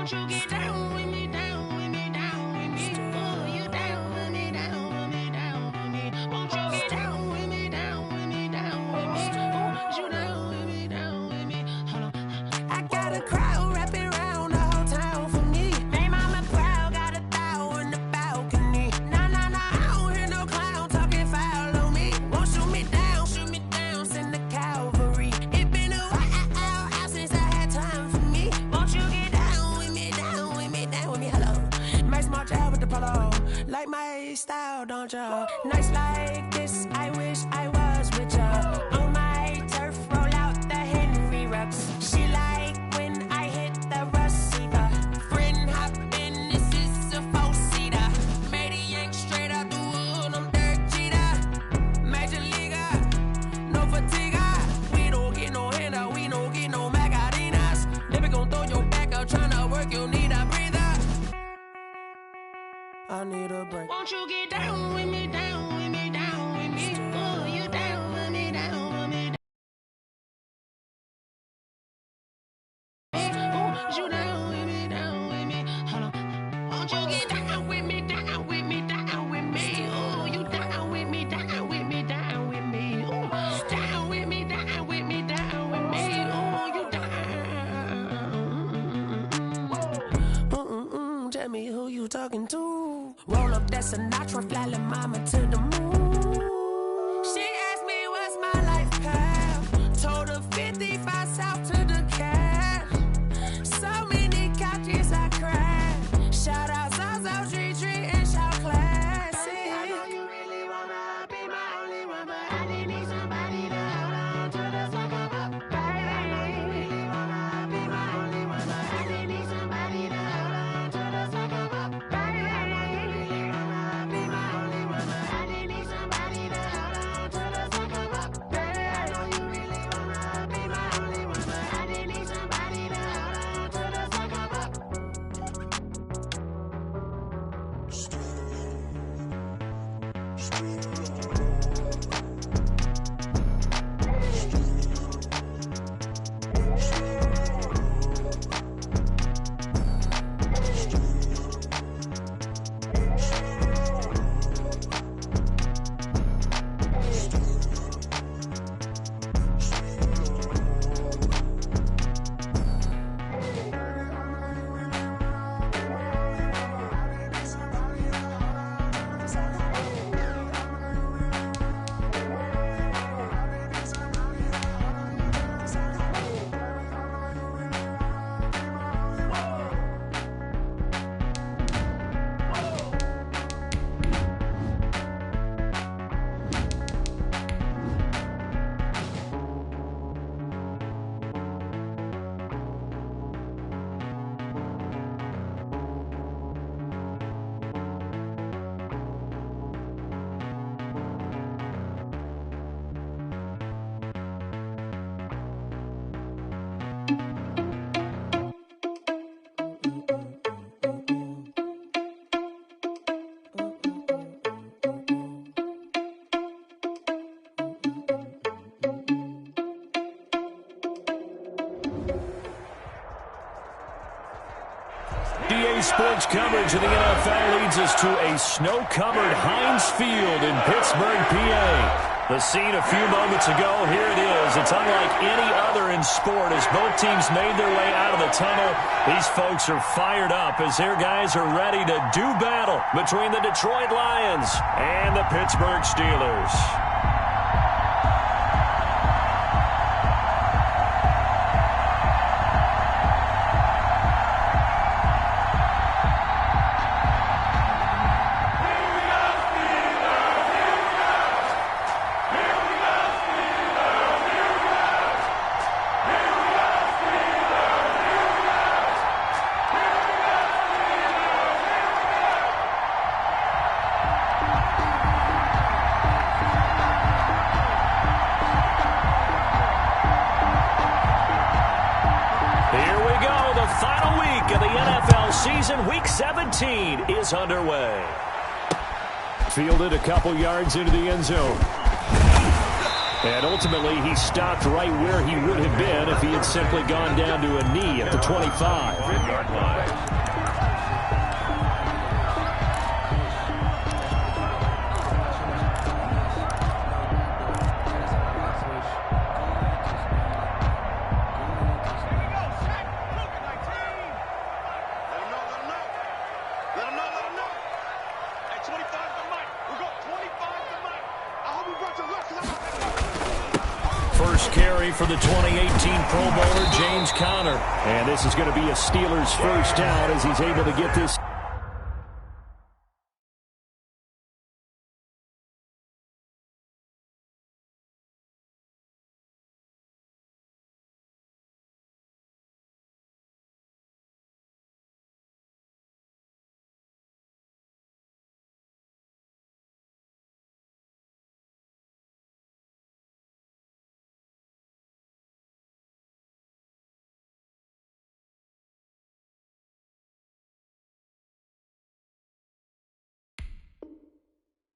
Won't you get down with me, down with me, down with me? Oh, you down with me, down with me, down with me. Won't you get down with me, down with me, down with me? Oh, you down with me, down with me? Hold on. I got a crowd wrapping around the whole town for me. They mama proud, got a thou in the balcony. Nah, nah, nah, I don't hear no clown talking foul on me. Won't shoot me down, send the cavalry. It been a while since I had time for me. Won't you get down with me, down with me, down with me? Hello. Nice march out with the polo. Like my style, don't ya? Nights like this, I wish I was with ya. On my turf, roll out the Henry Rux. She like when I hit the receiver. Friend hop in, this is a four-seater. Made a yank straight out the wood, I'm Derek Jeter. Major leaguer, no fatigue. We don't get no handout, we don't get no Macarinas. Never gon' throw your back out, tryna work, you need a breather. I need a break. Won't you get down with me, down with me, down with me? Oh, you down with me, down with me, down. Oh, you down with me, down with me? Hold on. Won't you get down with me, down with me, down with me? Oh, you down with me, down with me, down with me? Oh, down with me, down with me, down with me? Oh, you down. Tell me who you talking to. Roll up that Sinatra, fly la mama to the moon. She asked me what's my life path. Told her 55 south to the cash. So many couches I crashed. Shout out Zazo, Tree, and shout classic. I know you really wanna be my only one, but I didn't need somebody to hold on to the sucker up. Baby, I know you really wanna be my only one, but I didn't need somebody to hold on to the sucker up. Baby, I know you really wanna be my only one, but I didn't need somebody to hold on to the sucker up. Baby, I know you really wanna be my only one, but I didn't need somebody to hold on to the sucker up. EA Sports coverage of the NFL leads us to a snow-covered Heinz Field in Pittsburgh, PA. The scene a few moments ago, here it is. It's unlike any other in sport as both teams made their way out of the tunnel. These folks are fired up as their guys are ready to do battle between the Detroit Lions and the Pittsburgh Steelers. Season Week 17 is underway. Fielded a couple yards into the end zone. And ultimately, he stopped right where he would have been if he had simply gone down to a knee at the 25-yard line. First carry for the 2018 Pro Bowler, James Conner. And this is going to be a Steelers first down as he's able to get this.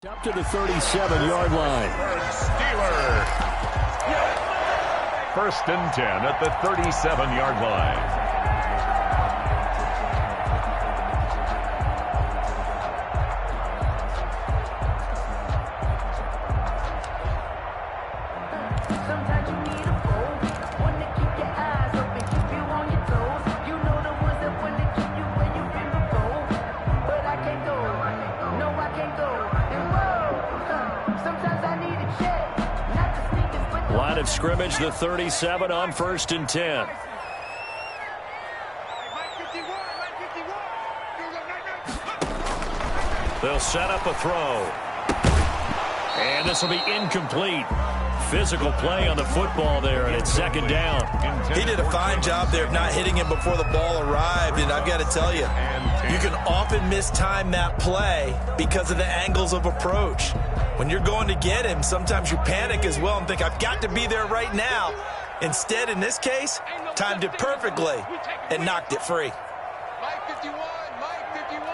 Up to the 37-yard line. Steelers. First and 10 at the 37-yard line. Line of scrimmage, the 37 on first and 10. They'll set up a throw. And this will be incomplete. Physical play on the football there, and it's second down. He did a fine job there of not hitting him before the ball arrived, and I've got to tell you, you can often mistime that play because of the angles of approach. When you're going to get him, sometimes you panic as well and think, I've got to be there right now. Instead, in this case, timed it perfectly and knocked it free. Mike 51, Mike 51.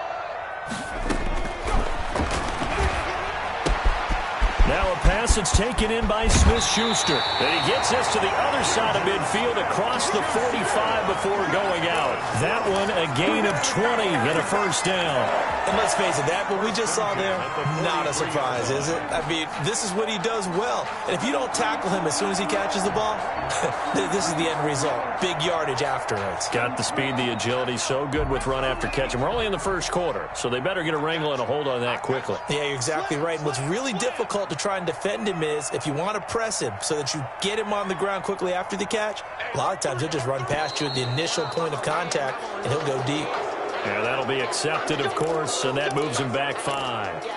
Now a pass that's taken in by Smith-Schuster. And he gets this to the other side of midfield across the 45 before going out. That one a gain of 20 and a first down. And let's face it, that what we just saw there, not a surprise, is it? I mean, this is what he does well. And if you don't tackle him as soon as he catches the ball, this is the end result. Big yardage afterwards. Got the speed, the agility, so good with run after catch. And we're only in the first quarter, so they better get a wrangle and a hold on that quickly. Yeah, you're exactly right. And what's really difficult to try and defend him is if you want to press him so that you get him on the ground quickly after the catch, a lot of times he'll just run past you at the initial point of contact, and he'll go deep. Yeah, that'll be accepted, of course, and that moves him back 5.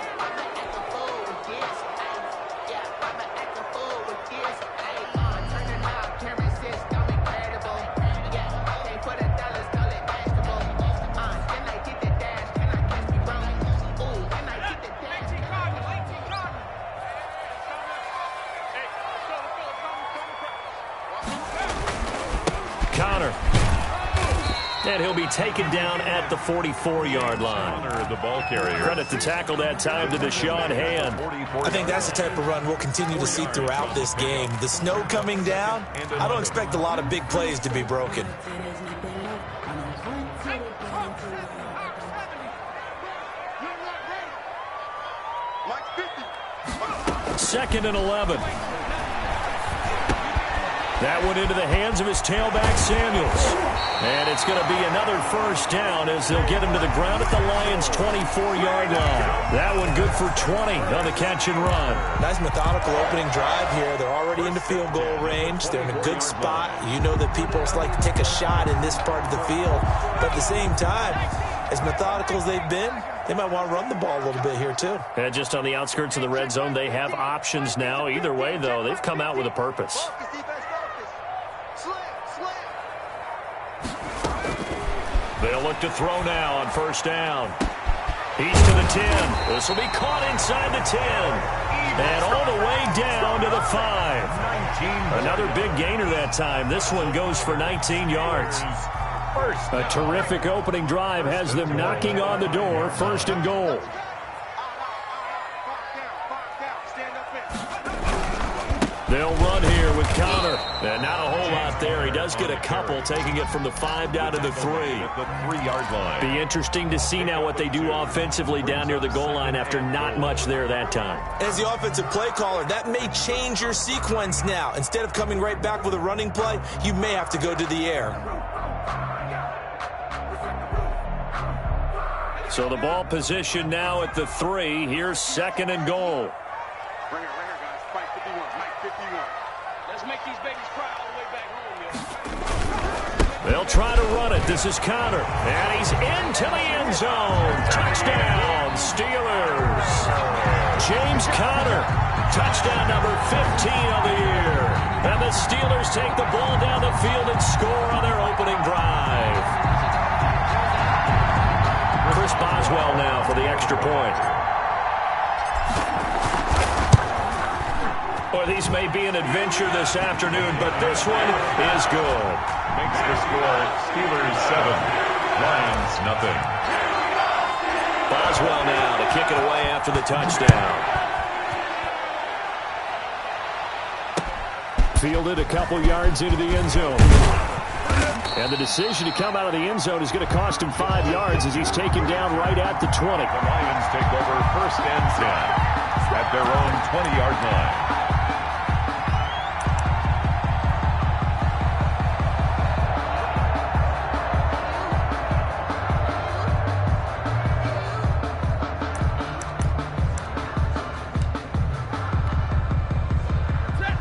Conner. And he'll be taken down at the 44-yard line. The ball carrier. Credit the tackle that time to Deshaun Hand. I think that's the type of run we'll continue to see throughout this game. The snow coming down, I don't expect a lot of big plays to be broken. Second and 11. That one into the hands of his tailback, Samuels. And it's going to be another first down as they'll get him to the ground at the Lions' 24-yard line. That one good for 20 on the catch and run. Nice methodical opening drive here. They're already into field goal range. They're in a good spot. You know that people like to take a shot in this part of the field. But at the same time, as methodical as they've been, they might want to run the ball a little bit here too. And just on the outskirts of the red zone, they have options now. Either way, though, they've come out with a purpose. They'll look to throw now on first down. He's to the 10. This will be caught inside the 10. And all the way down to the 5. Another big gainer that time. This one goes for 19 yards. A terrific opening drive has them knocking on the door. First and goal. They'll run here with Connor. And not a whole lot there. He does get a couple, taking it from the 5 down to the 3. At the 3-yard line. Be interesting to see now what they do offensively down near the goal line after not much there that time. As the offensive play caller, that may change your sequence now. Instead of coming right back with a running play, you may have to go to the air. So the ball position now at the 3. Here's 2nd and goal. Bring it, guys. Mike 51. Mike 51. Let's make these babies cry all the way back home, yo. They'll try to run it. This is Connor. And he's into the end zone. Touchdown, Steelers. James Conner. Touchdown number 15 of the year. And the Steelers take the ball down the field and score on their opening drive. Chris Boswell now for the extra point. Boy, these may be an adventure this afternoon, but this one is good. Makes the score Steelers 7, Lions nothing. Boswell now to kick it away after the touchdown. Fielded a couple yards into the end zone. And the decision to come out of the end zone is going to cost him 5 yards as he's taken down right at the 20. The Lions take over 1st and 10 at their own 20-yard line.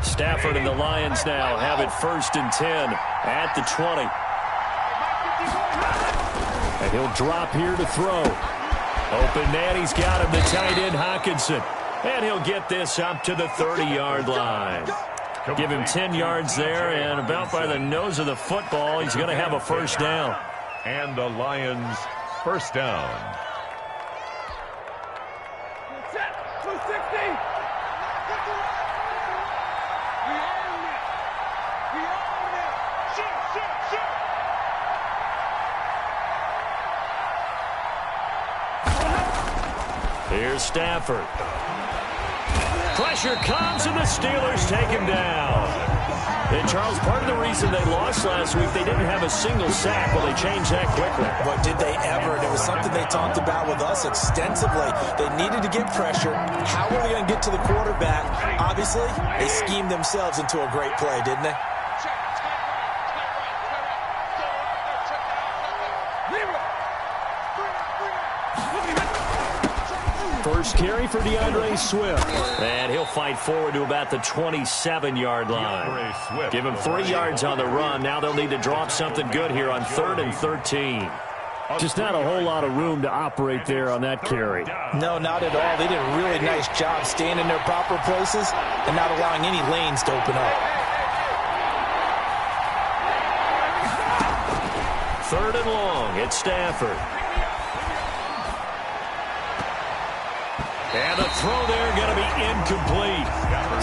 Stafford and the Lions now have it 1st and 10 at the 20. And he'll drop here to throw. Open man, he's got him, the tight end Hawkinson. And he'll get this up to the 30-yard line. Give him 10 yards there, and about by the nose of the football, he's going to have a 1st down. And the Lions 1st down. Here's Stafford. Pressure comes, and the Steelers take him down. And, Charles, part of the reason they lost last week, they didn't have a single sack. Well, they changed that quickly. But did they ever? And it was something they talked about with us extensively. They needed to get pressure. How were they going to get to the quarterback? Obviously, they schemed themselves into a great play, didn't they? First carry for DeAndre Swift. And he'll fight forward to about the 27-yard line. Give him 3 yards on the run. Now they'll need to drop something good here on 3rd and 13. Just not a whole lot of room to operate there on that carry. No, not at all. They did a really nice job staying in their proper places and not allowing any lanes to open up. 3rd and long. It's Stafford. And the throw there going to be incomplete.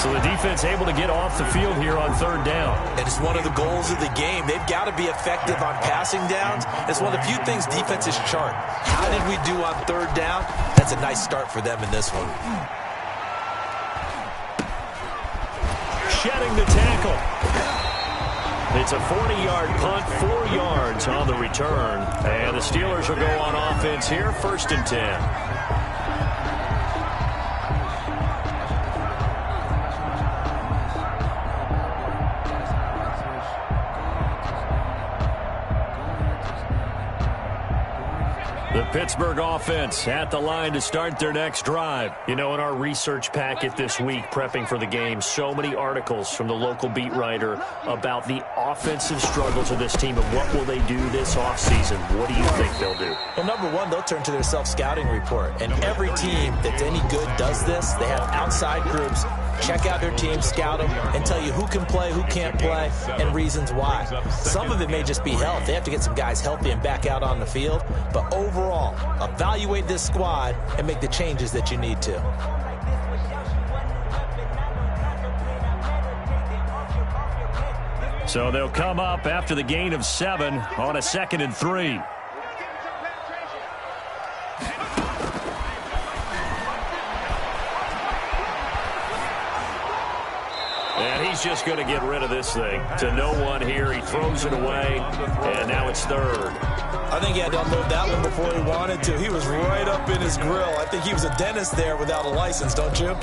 So the defense able to get off the field here on 3rd down. And it's one of the goals of the game. They've got to be effective on passing downs. It's one of the few things defenses chart. How did we do on 3rd down? That's a nice start for them in this one. Shedding the tackle. It's a 40-yard punt, 4 yards on the return. And the Steelers will go on offense here, 1st and 10. The Pittsburgh offense at the line to start their next drive. You know, in our research packet this week, prepping for the game, so many articles from the local beat writer about the offensive struggles of this team and what will they do this offseason. What do you think they'll do? Well, number one, they'll turn to their self-scouting report. And every team that's any good does this. They have outside groups. Check out their team, scout them, and tell you who can play, who can't play, and reasons why. Some of it may just be health. They have to get some guys healthy and back out on the field. But overall, evaluate this squad and make the changes that you need to. So they'll come up after the gain of 7 on a 2nd and 3. And He's just going to get rid of this thing. To no one here. He throws it away, and now it's third. I think he had to unload that one before he wanted to. He was right up in his grill. I think he was a dentist there without a license, don't you?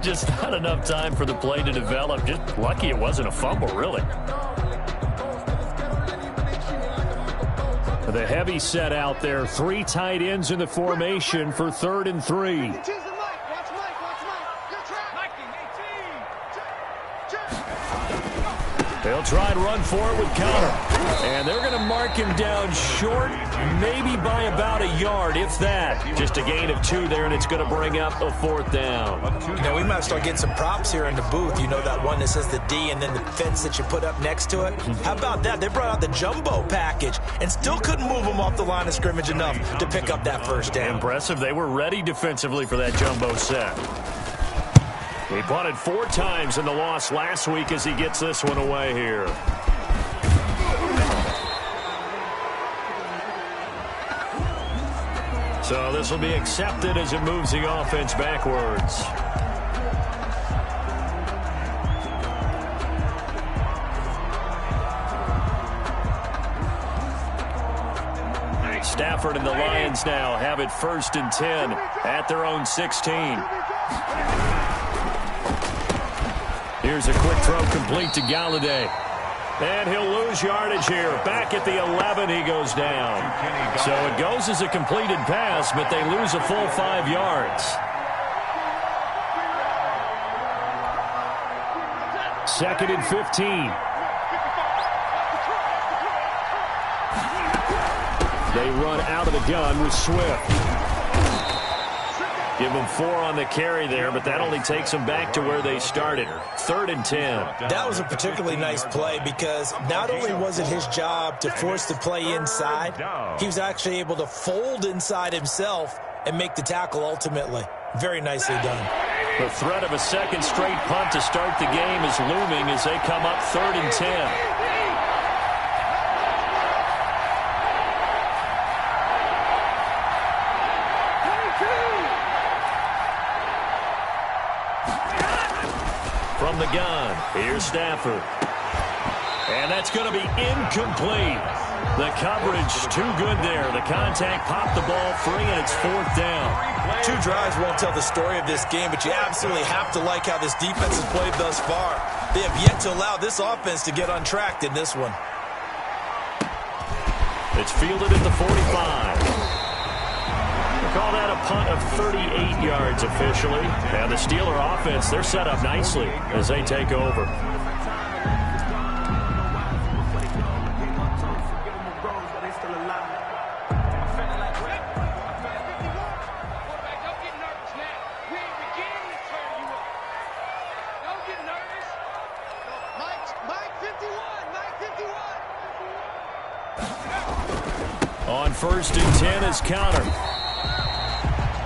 Just not enough time for the play to develop. Just lucky it wasn't a fumble, really. The heavy set out there. 3 tight ends in the formation for 3rd and 3. They'll try and run for it with counter. And they're going to mark him down short, maybe by about a yard, if that. Just a gain of 2 there, and it's going to bring up a 4th down. You know, we might start getting some props here in the booth. You know that one that says the D and then the fence that you put up next to it? How about that? They brought out the jumbo package and still couldn't move him off the line of scrimmage enough to pick up that 1st down. Impressive. They were ready defensively for that jumbo set. He punted 4 times in the loss last week as he gets this one away here. So this will be accepted as it moves the offense backwards. Stafford and the Lions now have it 1st and 10 at their own 16. Here's a quick throw complete to Galladay. And he'll lose yardage here. Back at the 11, he goes down. So it goes as a completed pass, but they lose a full 5 yards. 2nd and 15. They run out of the gun with Swift. Give them 4 on the carry there, but that only takes them back to where they started. 3rd and 10. That was a particularly nice play because not only was it his job to force the play inside, he was actually able to fold inside himself and make the tackle ultimately. Very nicely done. The threat of a 2nd straight punt to start the game is looming as they come up 3rd and 10. From the gun, here's Stafford. And that's going to be incomplete. The coverage too good there. The contact popped the ball free, and it's 4th down. 2 drives won't tell the story of this game, but you absolutely have to like how this defense has played thus far. They have yet to allow this offense to get untracked in this one. It's fielded at the 45. Call that a punt of 38 yards officially. And the Steeler offense, they're set up nicely as they take over. On 1st and 10 is counter.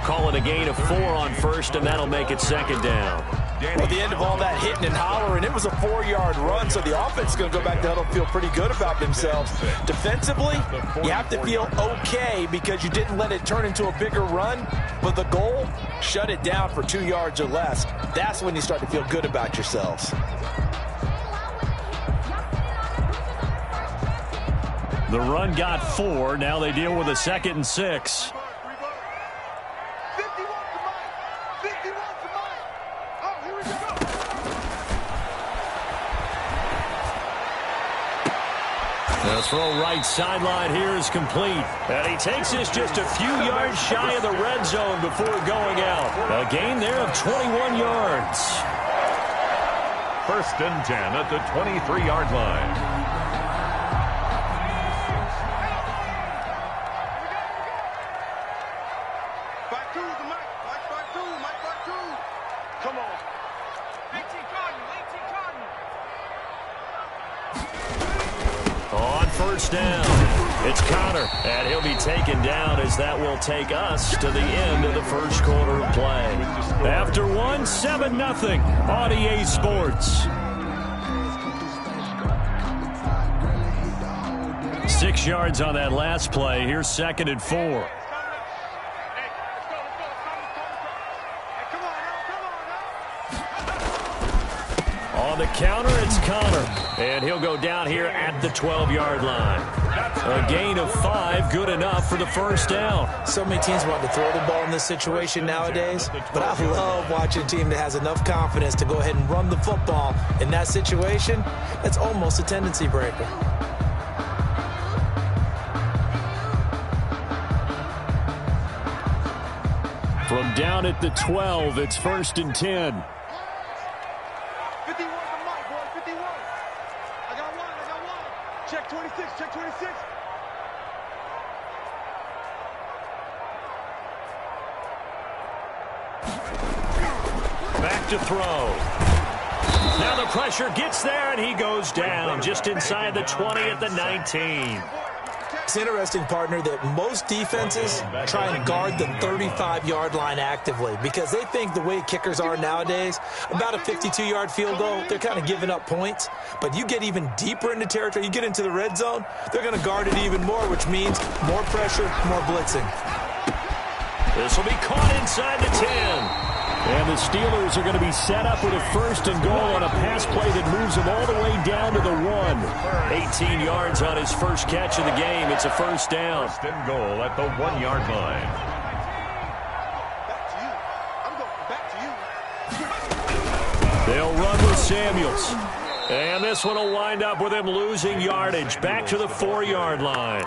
Call it a gain of 4 on 1st, and that'll make it 2nd down. Well, at the end of all that hitting and hollering, it was a 4-yard run, so the offense is going to go back to huddle and feel pretty good about themselves. Defensively, you have to feel okay because you didn't let it turn into a bigger run, but the goal, shut it down for 2 yards or less. That's when you start to feel good about yourselves. The run got 4. Now they deal with a 2nd and 6. The throw right sideline here is complete. And he takes this just a few yards shy of the red zone before going out. A gain there of 21 yards. 1st and 10 at the 23-yard line. On 1st down, it's Connor, and he'll be taken down as that will take us to the end of the 1st quarter of play. After 1, 7-0 on EA Sports. 6 yards on that last play. Here's 2nd and 4. counter, it's Connor. And he'll go down here at the 12-yard line. A gain of 5, good enough for the first down. So many teams want to throw the ball in this situation nowadays, but I love watching a team that has enough confidence to go ahead and run the football. In that situation, that's almost a tendency breaker. From down at the 12, it's 1st and 10. 51 to Mike, boy, 51. I got one. Check 26, check 26. Back to throw. Now the pressure gets there, and he goes down just inside the 20 at the 19. It's interesting, partner, that most defenses try and guard the 35-yard line actively because they think the way kickers are nowadays, about a 52-yard field goal, they're kind of giving up points. But you get even deeper into territory, you get into the red zone, they're going to guard it even more, which means more pressure, more blitzing. This will be caught inside the 10. And the Steelers are going to be set up with a 1st and goal on a pass play that moves them all the way down to the 1. 18 yards on his first catch of the game. It's a 1st down. 1st and goal at the 1-yard line. They'll run with Samuels. And this one will wind up with him losing yardage. Back to the 4-yard line.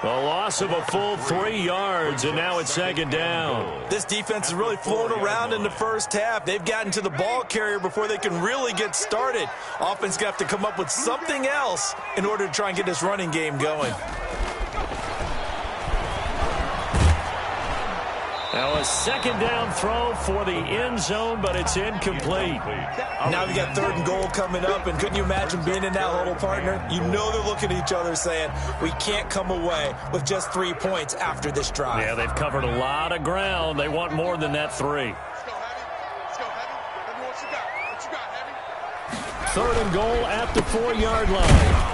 A loss of a full 3 yards, and now it's 2nd down. This defense is really flown around in the first half. They've gotten to the ball carrier before they can really get started. Offense going to have to come up with something else in order to try and get this running game going. Now a 2nd down throw for the end zone, but it's incomplete. Now we got 3rd and goal coming up, and couldn't you imagine being in that huddle, partner? You know they're looking at each other saying, we can't come away with just 3 points after this drive. Yeah, they've covered a lot of ground. They want more than that 3. Let's go, Heavy. Let me what you got. What you got, Heavy? 3rd and goal at the 4-yard line.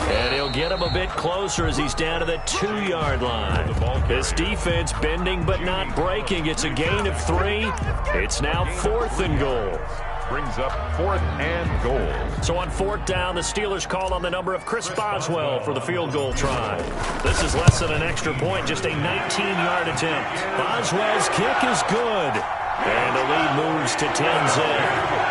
And he'll get him a bit closer as he's down to the 2-yard line. This defense bending but not breaking. It's a gain of 3. It's now 4th and goal. Brings up 4th and goal. So on 4th down, the Steelers call on the number of Chris Boswell for the field goal try. This is less than an extra point, just a 19-yard attempt. Boswell's kick is good. And the lead moves to 10-zip.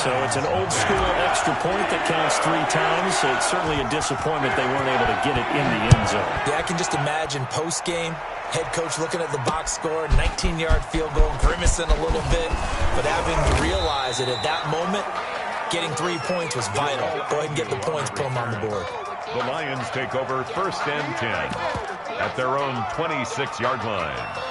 So it's an old-school extra point that counts 3 times. So it's certainly a disappointment they weren't able to get it in the end zone. Yeah, I can just imagine post-game, head coach looking at the box score, 19-yard field goal, grimacing a little bit, but having to realize that at that moment, getting 3 points was vital. Go ahead and get the points, put them on the board. The Lions take over 1st and 10 at their own 26-yard line.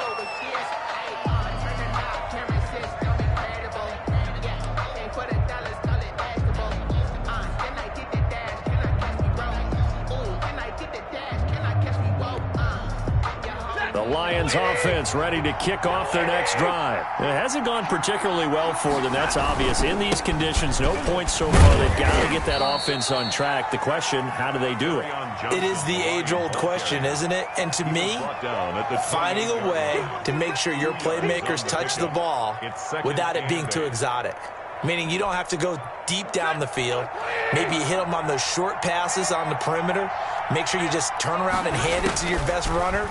The Lions offense ready to kick off their next drive. It hasn't gone particularly well for them. That's obvious. In these conditions, no points so far. They've got to get that offense on track. The question, how do they do it? It is the age-old question, isn't it? And to me, finding a way to make sure your playmakers touch the ball without it being too exotic. Meaning you don't have to go deep down the field. Maybe you hit them on those short passes on the perimeter. Make sure you just turn around and hand it to your best runner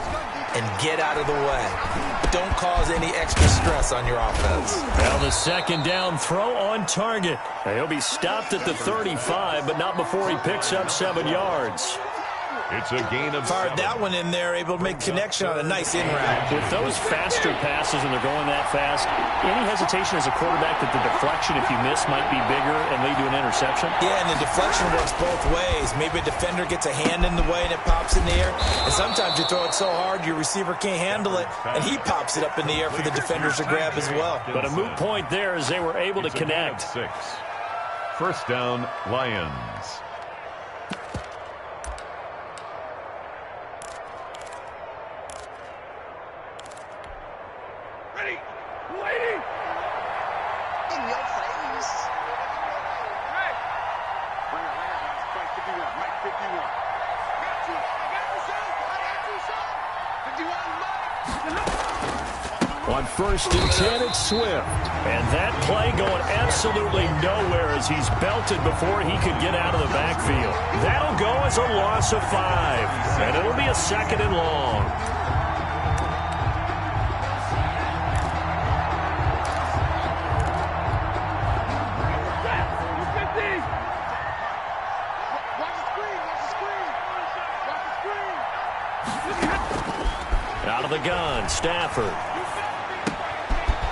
and get out of the way. Don't cause any extra stress on your offense. Well, the 2nd down throw on target. He'll be stopped at the 35, but not before he picks up 7 yards. It's a gain of Fired that one in there, able to make connection on a nice in-route. With those faster passes and they're going that fast, any hesitation as a quarterback that the deflection, if you miss, might be bigger and lead to an interception? Yeah, and the deflection works both ways. Maybe a defender gets a hand in the way and it pops in the air. And sometimes you throw it so hard your receiver can't handle it, and he pops it up in the air for the defenders to grab as well. But a moot point there as they were able to connect. 6. 1st down, Lions. On 1st and 10, it's Swift. And that play going absolutely nowhere as he's belted before he could get out of the backfield. That'll go as a loss of 5. And it'll be a 2nd and long. Out of the gun, Stafford.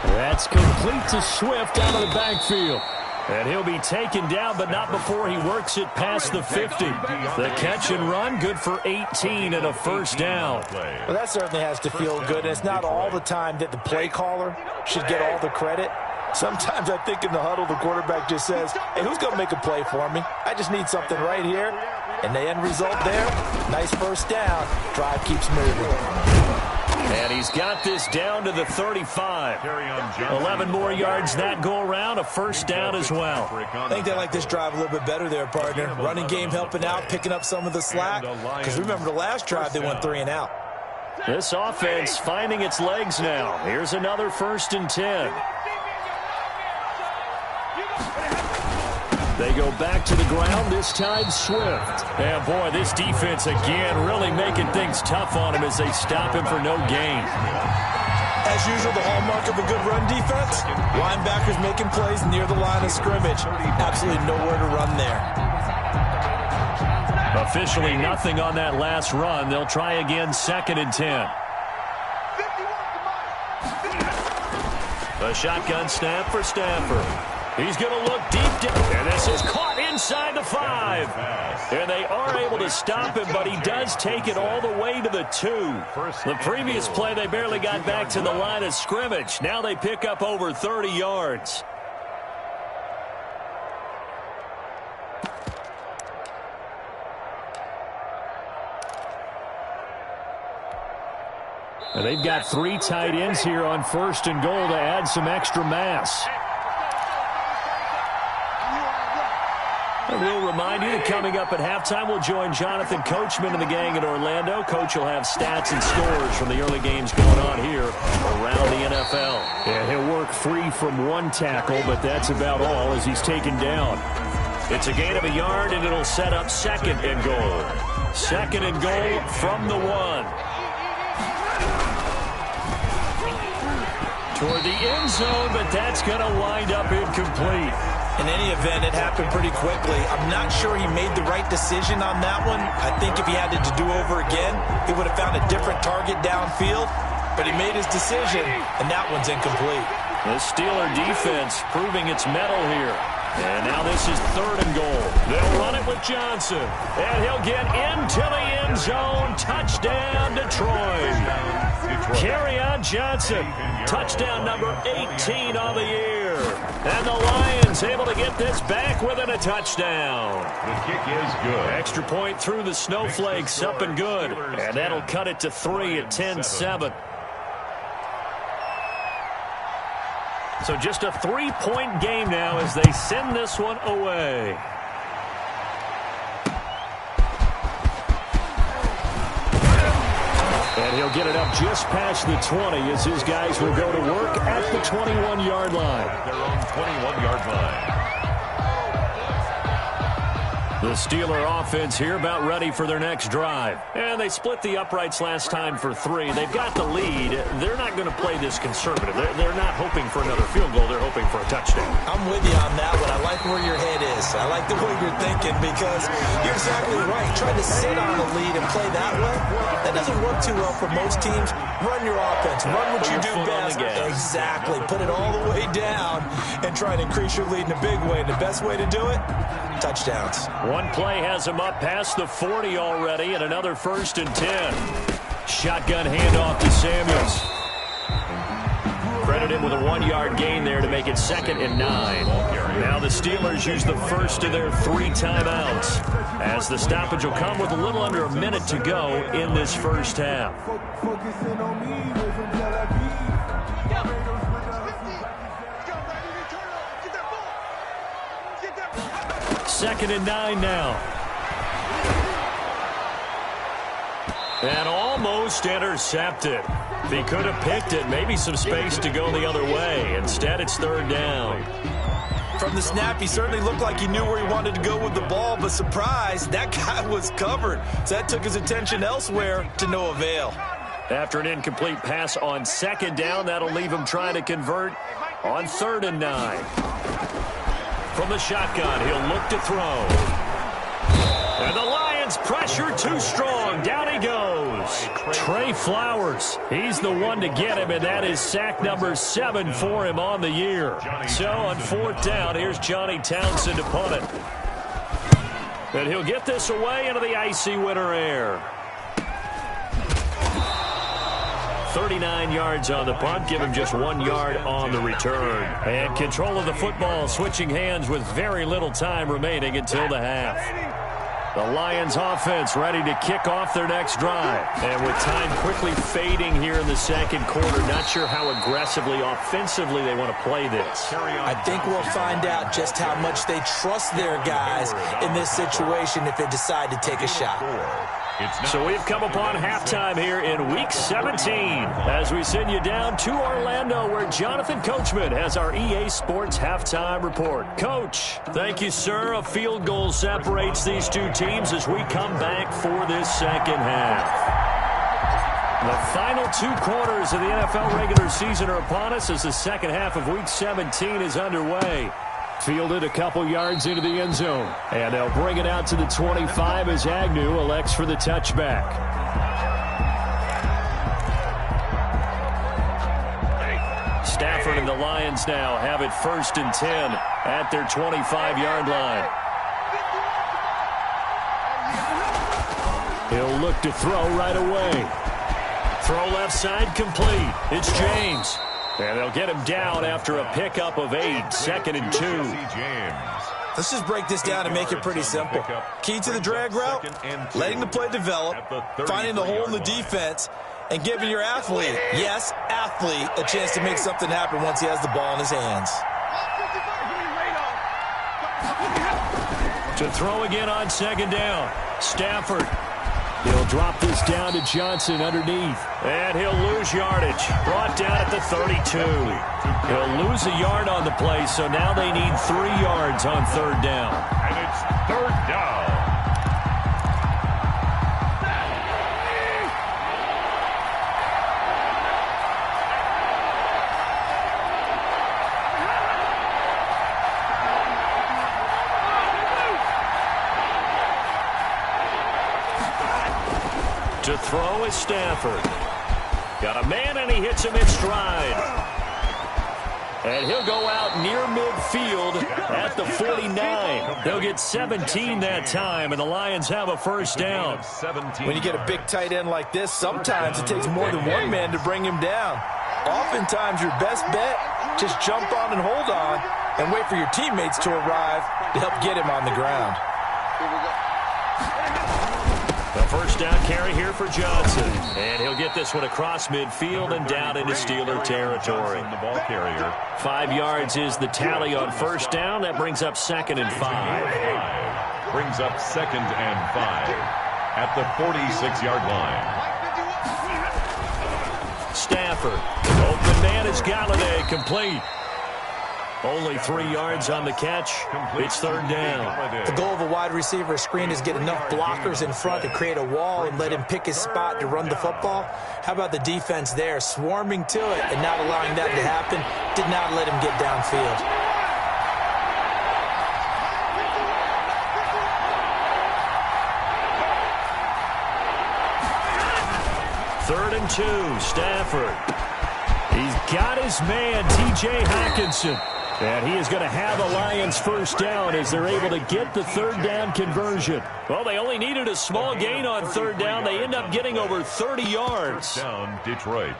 That's complete to Swift out of the backfield. And he'll be taken down, but not before he works it past the 50. The catch and run, good for 18 and a 1st down. Well, that certainly has to feel good. And it's not all the time that the play caller should get all the credit. Sometimes I think in the huddle, the quarterback just says, hey, who's going to make a play for me? I just need something right here. And the end result there, nice 1st down. Drive keeps moving. And he's got this down to the 35. 11 more yards that go around, a 1st down as well. I think they like this drive a little bit better there, partner. Running game helping out, picking up some of the slack. Because remember the last drive, they went 3 and out. This offense finding its legs now. Here's another 1st and 10. They go back to the ground, this time Swift. And boy, this defense again really making things tough on him as they stop him for no gain. As usual, the hallmark of a good run defense, linebackers making plays near the line of scrimmage. Absolutely nowhere to run there. Officially nothing on that last run. They'll try again, 2nd and 10. A shotgun snap for Stafford. He's going to look deep down, and this is caught inside the 5. And they are able to stop him, but he does take it all the way to the 2. The previous play, they barely got back to the line of scrimmage. Now they pick up over 30 yards. And they've got 3 tight ends here on 1st and goal to add some extra mass. And we'll remind you that coming up at halftime, we'll join Jonathan Coachman and the gang in Orlando. Coach will have stats and scores from the early games going on here around the NFL. And he'll work free from 1 tackle, but that's about all as he's taken down. It's a gain of a yard, and it'll set up 2nd and goal. 2nd and goal from the 1. Toward the end zone, but that's going to wind up incomplete. In any event, it happened pretty quickly. I'm not sure he made the right decision on that one. I think if he had it to do over again, he would have found a different target downfield. But he made his decision, and that one's incomplete. The Steeler defense proving its mettle here. And now this is 3rd and goal. They'll run it with Johnson. And he'll get into the end zone. Touchdown, Detroit. Kerryon Johnson. Touchdown number 18 on the year. And the Lions able to get this back within a touchdown. The kick is good. Extra point through the snowflakes, up and good. And that'll cut it to 3 at 10-7. So just a 3-point game now as they send this one away. And he'll get it up just past the 20 as his guys will go to work at the 21-yard line. Their own 21-yard line. The Steeler offense here about ready for their next drive. And they split the uprights last time for 3. They've got the lead. They're not going to play this conservative. They're not hoping for another field goal. They're hoping for a touchdown. I'm with you on that one. I like where your head is. I like the way you're thinking because you're exactly right. Trying to sit on the lead and play that way, that doesn't work too well for most teams. Run your offense. Run what you do best. Exactly. Put it all the way down and try and increase your lead in a big way. And the best way to do it, touchdowns. One play has him up past the 40 already, and another 1st and 10. Shotgun handoff to Samuels. Credit him with a 1-yard gain there to make it 2nd and 9. Now the Steelers use the first of their 3 timeouts, as the stoppage will come with a little under a minute to go in this first half. 2nd and 9 now. And almost almost intercepted. He could have picked it, maybe some space to go the other way. Instead, it's third down. From the snap, he certainly looked like he knew where he wanted to go with the ball, but surprise, that guy was covered. So that took his attention elsewhere to no avail. After an incomplete pass on second down, that'll leave him trying to convert on 3rd and 9. From the shotgun, he'll look to throw. And the Lions pressure too strong. Down he goes. Trey Flowers. He's the one to get him, and that is sack number 7 for him on the year. So on 4th down, here's Johnny Townsend to punt it. And he'll get this away into the icy winter air. 39 yards on the punt, give him just 1 yard on the return. And control of the football, switching hands with very little time remaining until the half. The Lions offense ready to kick off their next drive. And with time quickly fading here in the second quarter, not sure how aggressively, offensively they want to play this. I think we'll find out just how much they trust their guys in this situation if they decide to take a shot. So we've come upon halftime here in Week 17 as we send you down to Orlando where Jonathan Coachman has our EA Sports Halftime Report. Coach, thank you, sir. A field goal separates these two teams as we come back for this second half. The final 2 quarters of the NFL regular season are upon us as the second half of Week 17 is underway. Fielded a couple yards into the end zone. And they'll bring it out to the 25 as Agnew elects for the touchback. Stafford and the Lions now have it 1st and 10 at their 25-yard line. He'll look to throw right away. Throw left side complete. It's James. And they'll get him down after a pickup of 8, 2nd and 2. Let's just break this down and make it pretty simple. Key to the drag route, letting the play develop, finding the hole in the defense, and giving your athlete, yes, athlete, a chance to make something happen once he has the ball in his hands. To throw again on 2nd down. Stafford. He'll drop this down to Johnson underneath. And he'll lose yardage. Brought down at the 32. He'll lose a yard on the play, so now they need 3 yards on 3rd down. And it's 3rd down. To throw is Stafford. Got a man, and he hits him in stride. And he'll go out near midfield at the 49. They'll get 17 that time, and the Lions have a 1st down. When you get a big tight end like this, sometimes it takes more than one man to bring him down. Oftentimes, your best bet, just jump on and hold on and wait for your teammates to arrive to help get him on the ground. The 1st down carry here for Johnson. And he'll get this one across midfield and down into Steeler territory. The ball carrier. 5 yards is the tally on 1st down. That brings up 2nd and 5. Brings up 2nd and 5 at the 46-yard line. Stafford. Open man is Galladay. Complete. Only 3 yards on the catch. It's 3rd down. The goal of a wide receiver screen is get enough blockers in front to create a wall and let him pick his spot to run the football. How about the defense there, swarming to it and not allowing that to happen? Did not let him get downfield. 3rd and 2. Stafford. He's got his man, T.J. Hockenson. And he is going to have a Lions 1st down as they're able to get the 3rd down conversion. Well, they only needed a small gain on 3rd down. They end up getting over 30 yards. Down, Detroit.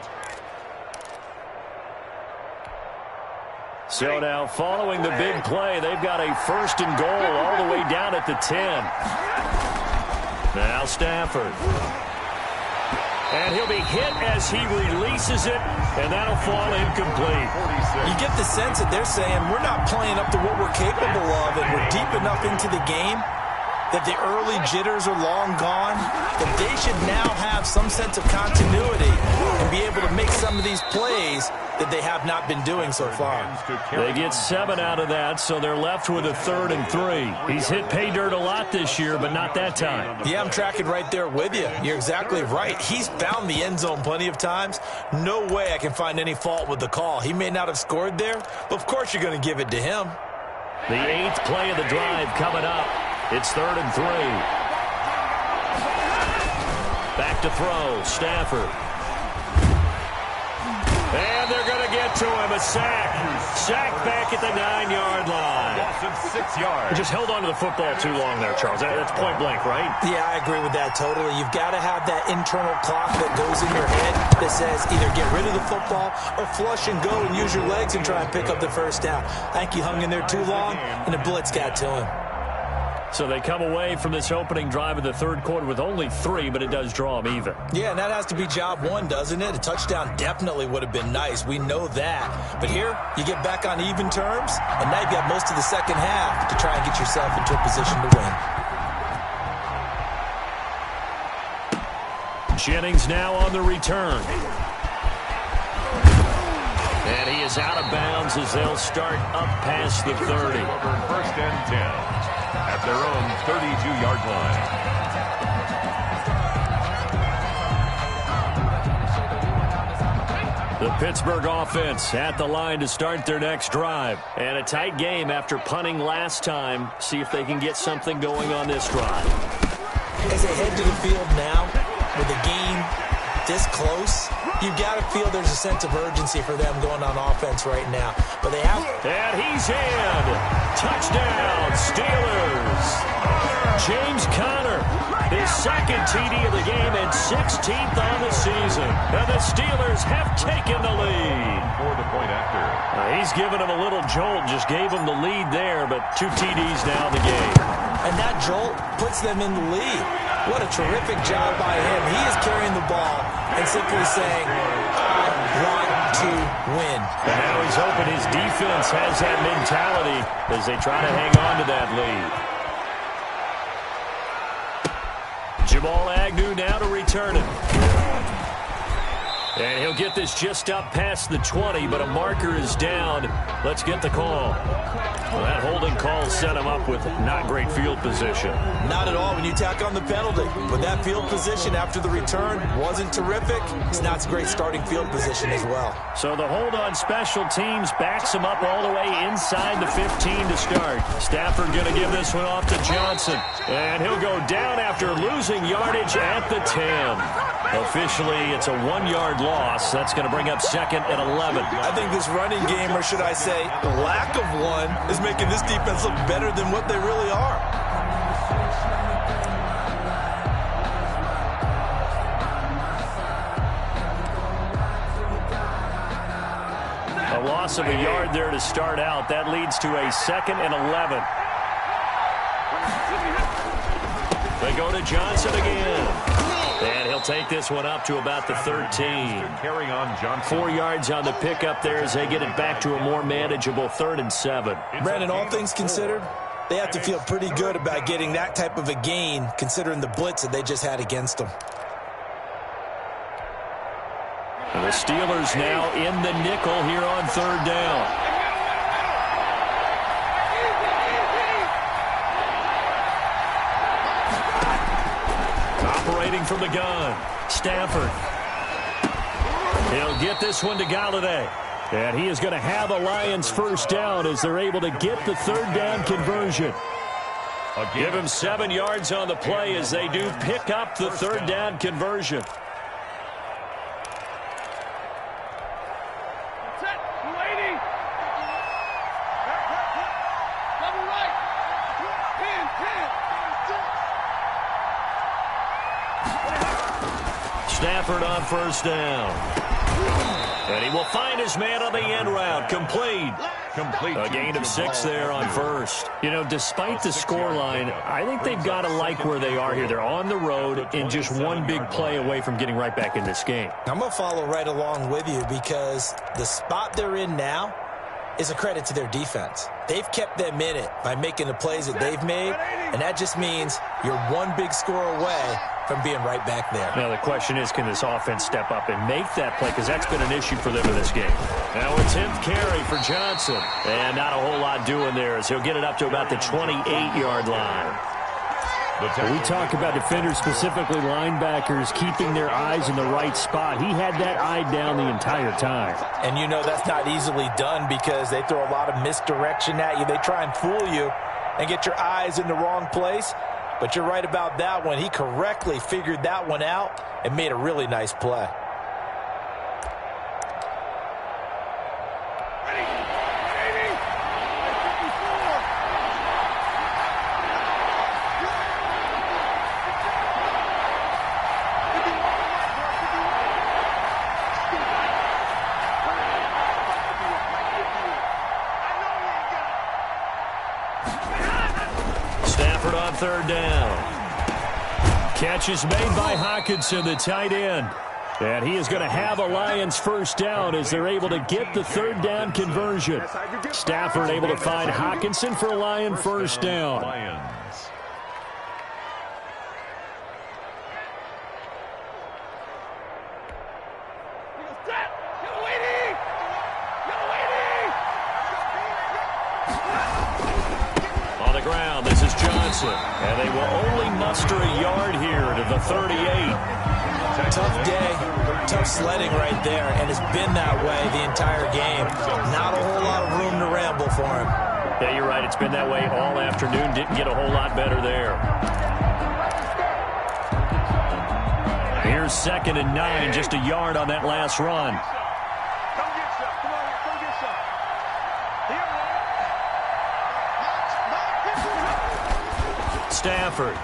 So now following the big play, they've got a 1st and goal all the way down at the 10. Now Stafford. And he'll be hit as he releases it, and that'll fall incomplete. You get the sense that they're saying we're not playing up to what we're capable of, and we're deep enough into the game that the early jitters are long gone, that they should now have some sense of continuity and be able to make some of these plays that they have not been doing so far. They get 7 out of that, so they're left with a 3rd and 3. He's hit pay dirt a lot this year, but not that time. Yeah, I'm tracking right there with you. You're exactly right. He's found the end zone plenty of times. No way I can find any fault with the call. He may not have scored there, but of course you're going to give it to him. The 8th play of the drive coming up. It's 3rd and 3. Back to throw, Stafford. And they're going to get to him, a sack. Sack back at the 9-yard line. Loss of 6 yards. Just held on to the football too long there, Charles. That's point blank, right? Yeah, I agree with that totally. You've got to have that internal clock that goes in your head that says either get rid of the football or flush and go and use your legs and try and pick up the first down. I think he hung in there too long, and the blitz got to him. So they come away from this opening drive of the 3rd quarter with only 3, but it does draw them even. Yeah, and that has to be job 1, doesn't it? A touchdown definitely would have been nice. We know that. But here, you get back on even terms, and now you've got most of the second half to try and get yourself into a position to win. Jennings now on the return. And he is out of bounds as they'll start up past the 30. Over 1st and 10 at their own 32-yard line. The Pittsburgh offense at the line to start their next drive. And a tight game after punting last time. See if they can get something going on this drive. As they head to the field now, with the game this close, you've got to feel there's a sense of urgency for them going on offense right now. But they have... And he's in. Touchdown, Steelers. James Conner, his 2nd TD of the game and 16th on the season. And the Steelers have taken the lead. For the point after. He's given him a little jolt, just gave him the lead there, but 2 TDs now in the game. And that jolt puts them in the lead. What a terrific job by him. He is carrying the ball and simply saying, I want to win. And now he's hoping his defense has that mentality as they try to hang on to that lead. Jamal Agnew now to return it. And he'll get this just up past the 20, but a marker is down. Let's get the call. Well, that holding call set him up with not great field position. Not at all when you tack on the penalty. But that field position after the return wasn't terrific. It's not a great starting field position as well. So the hold on special teams backs him up all the way inside the 15 to start. Stafford going to give this one off to Johnson. And he'll go down after losing yardage at the 10. Officially, it's a 1-yard loss. That's going to bring up 2nd and 11. I think this running game, or should I say lack of one, is making this defense look better than what they really are. A loss of a yard there to start out. That leads to a 2nd and 11. They go to Johnson again. And he'll take this one up to about the 13. Carry on Johnson. 4 yards on the pickup there as they get it back to a more manageable 3rd and 7. Brandon, all things considered, they have to feel pretty good about getting that type of a gain considering the blitz that they just had against them. And the Steelers now in the nickel here on 3rd down. Operating from the gun, Stafford. He'll get this one to Galladay. And he is going to have a Lions first down as they're able to get the 3rd down conversion. Give him 7 yards on the play as they do pick up the 3rd down conversion. Stafford on first down. And he will find his man on the end route. Complete. A gain of 6 there on first. You know, despite the scoreline, I think they've got to like where they are here. They're on the road and just one big play away from getting right back in this game. I'm going to follow right along with you because the spot they're in now, is a credit to their defense. They've kept them in it by making the plays that they've made, and that just means you're one big score away from being right back there. Now, the question is, can this offense step up and make that play? Because that's been an issue for them in this game. Now, a 10th carry for Johnson. And not a whole lot doing there as he'll get it up to about the 28-yard line. We talk about defenders, specifically linebackers, keeping their eyes in the right spot. He had that eye down the entire time. And you know that's not easily done because they throw a lot of misdirection at you. They try and fool you and get your eyes in the wrong place. But you're right about that one. He correctly figured that one out and made a really nice play. Third down. Catch is made by Hockenson, the tight end. And he is going to have a Lions first down as they're able to get the third down conversion. Stafford able to find Hockenson for a Lion first down. On the ground, this is Johnson. And they will only muster a yard here to the 38. Tough day, tough sledding right there, and it's been that way the entire game. Not a whole lot of room to ramble for him. Yeah, you're right. It's been that way all afternoon. Didn't get a whole lot better there. Here's 2nd and 9, just a yard on that last run. Come get some. Come on, come get some. Stafford.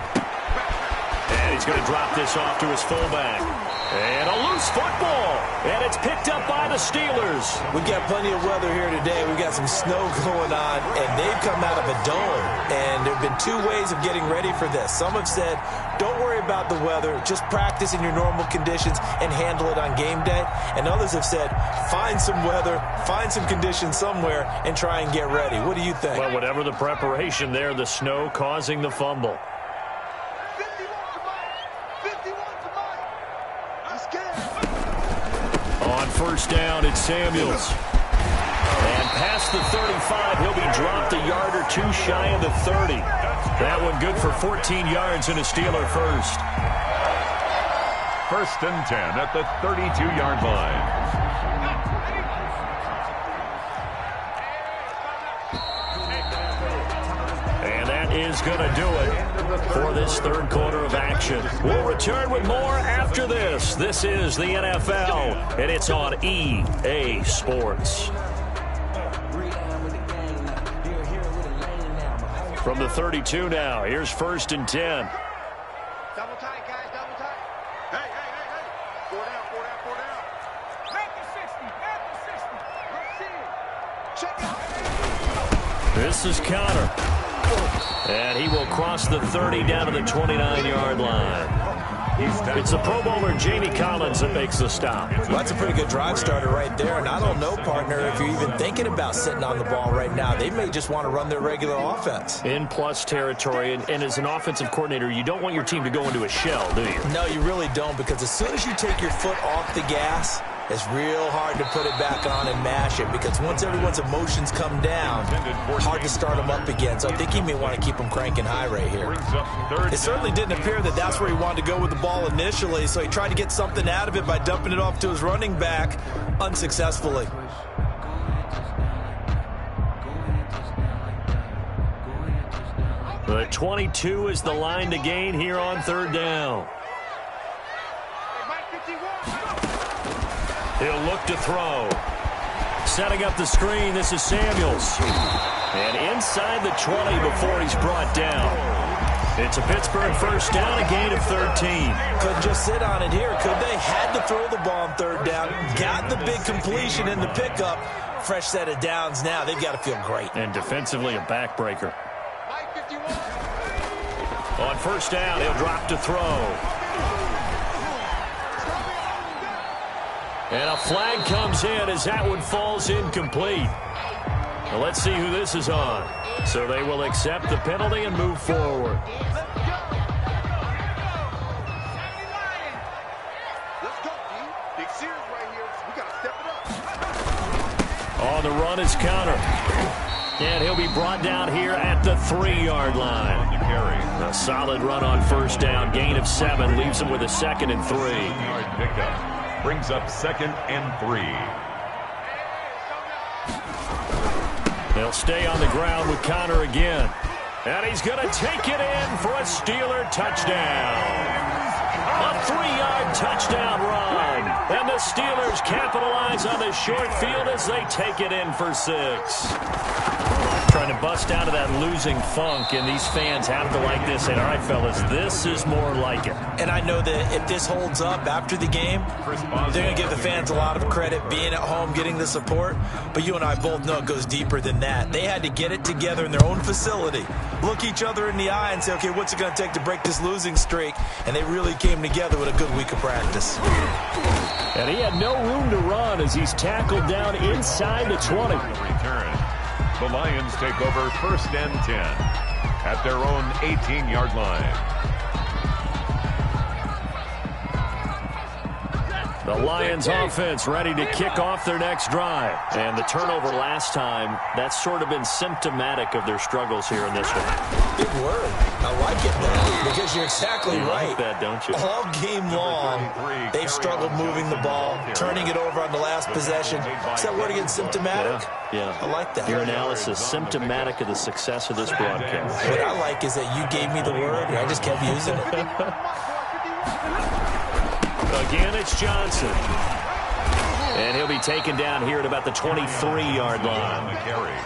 And he's going to drop this off to his fullback. And a loose football. And it's picked up by the Steelers. We've got plenty of weather here today. We've got some snow going on, and they've come out of a dome. And there have been two ways of getting ready for this. Some have said, don't worry about the weather. Just practice in your normal conditions and handle it on game day. And others have said, find some weather, find some conditions somewhere, and try and get ready. What do you think? Well, whatever the preparation there, the snow causing the fumble. On first down, it's Samuels. And past the 35, he'll be dropped a yard or two shy of the 30. That one good for 14 yards and a Steeler first. 1st and 10 at the 32-yard line. And that is going to do it for this third quarter of action. We'll return with more after this. This is the NFL, and it's on EA Sports. From the 32 now, here's 1st and 10. Double tight, guys, double tight. Hey. 4 down. Back to 60. Let's see it. Check it. This is Connor. And he will cross the 30 down to the 29-yard line. It's the Pro Bowler Jamie Collins that makes the stop. Well, that's a pretty good drive starter right there. And I don't know, partner, if you're even thinking about sitting on the ball right now. They may just want to run their regular offense. In plus territory. And as an offensive coordinator, you don't want your team to go into a shell, do you? No, you really don't, because as soon as you take your foot off the gas, it's real hard to put it back on and mash it, because once everyone's emotions come down, hard to start them up again. So I think he may want to keep them cranking high right here. It certainly didn't appear that that's where he wanted to go with the ball initially, so he tried to get something out of it by dumping it off to his running back unsuccessfully. The 22 is the line to gain here on third down. He'll look to throw. Setting up the screen, this is Samuels. And inside the 20 before he's brought down. It's a Pittsburgh first down, a gain of 13. Couldn't just sit on it here, could they? Had to throw the ball on third down. Got the big completion in the pickup. Fresh set of downs now. They've got to feel great. And defensively, a backbreaker. On first down, he'll drop to throw. And a flag comes in as that one falls incomplete. Well, let's see who this is on. So they will accept the penalty and move forward. On the run is counter. And he'll be brought down here at the 3-yard line. A solid run on first down. Gain of 7 leaves him with a 2nd and 3. Yard pickup brings up 2nd and 3. They'll stay on the ground with Connor again. And he's going to take it in for a Steeler touchdown. A 3-yard touchdown run. And the Steelers capitalize on the short field as they take it in for 6. Trying to bust out of that losing funk, and these fans have to like this. And all right, fellas, this is more like it. And I know that if this holds up after the game, they're going to give the fans a lot of credit being at home, getting the support. But you and I both know it goes deeper than that. They had to get it together in their own facility, look each other in the eye and say, okay, what's it going to take to break this losing streak? And they really came together with a good week of practice. And he had no room to run as he's tackled down inside the 20. Return. The Lions take over 1st and 10 at their own 18-yard line. The Lions offense ready to kick off their next drive. And the turnover last time, that's sort of been symptomatic of their struggles here in this one. Big word. I like it, though, because you're exactly right. Like that, don't you? All game long, they've struggled moving the ball, turning it over on the last possession. Is that word again, symptomatic? Yeah. I like that. Your analysis, symptomatic of the success of this broadcast. What I like is that you gave me the word, and I just kept using it. Again, it's Johnson. And he'll be taken down here at about the 23-yard line.